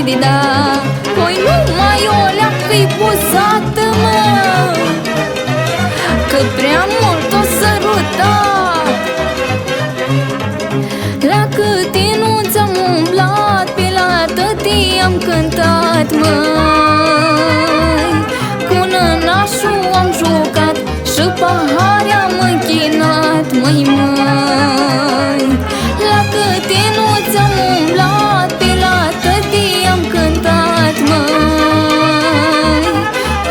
diri da. Păi nu mai o leacă-i pozată, mă, că prea mult o sărutat. La câte nunți am umblat, pe la tăti am cântat, măi, cu nănașul am jucat și pahare am închinat, măi, măi. La câte nunți am umblat, pe la tăti am cântat, măi,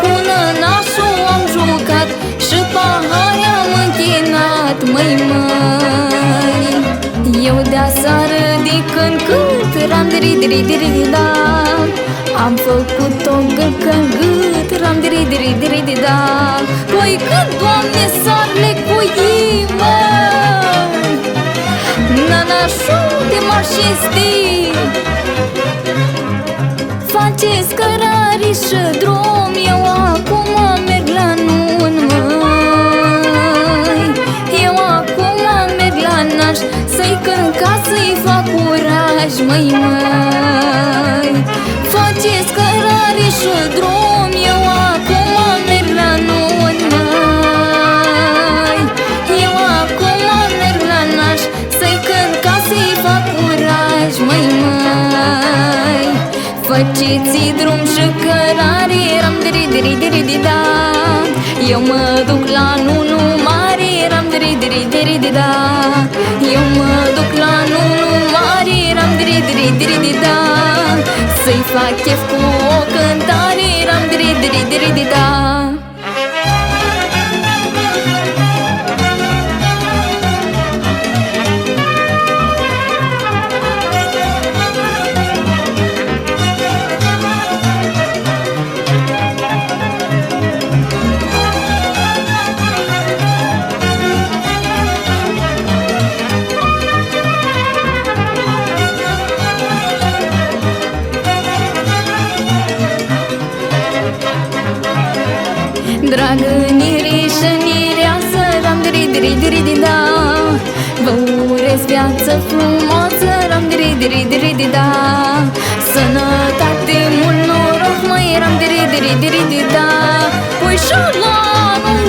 cu nănașul am jucat și pahare am închinat, măi, măi. Eu de-aseară de când cânt ram-diri-diri-diri-da, am făcut-o gâlcă în gât ram-diri-diri-diri-da. Păi când, Doamne, sarle cu ei, măi, nănașul de mașistii, faceți cărari și drum, eu acum merg la nun, măi, eu acum merg la naș, să-i cânt ca să-i fac curaj, măi, măi. Faceți cărari și drum, eu acum merg la nun, măi, eu acum merg la naș, să-i cânt ca să-i fac curaj, măi, măi. Faceți drum și cărare ram-diri-diri-diri-da, eu mă duc la nunu mare ram-diri-diri-diri-da, eu mă duc la nunu mare ram-diri-diri-diri-da, să-i fac chef cu o cântare ram-diri-diri-diri-da. Dragă nirișă, nireasă, ram-diri-diri-diri-da, vă urez viață frumoasă, ram-diri-diri-diri-da, sănătate, mult noroc, măi, ram-diri-diri-diri-da. Păi și la anul,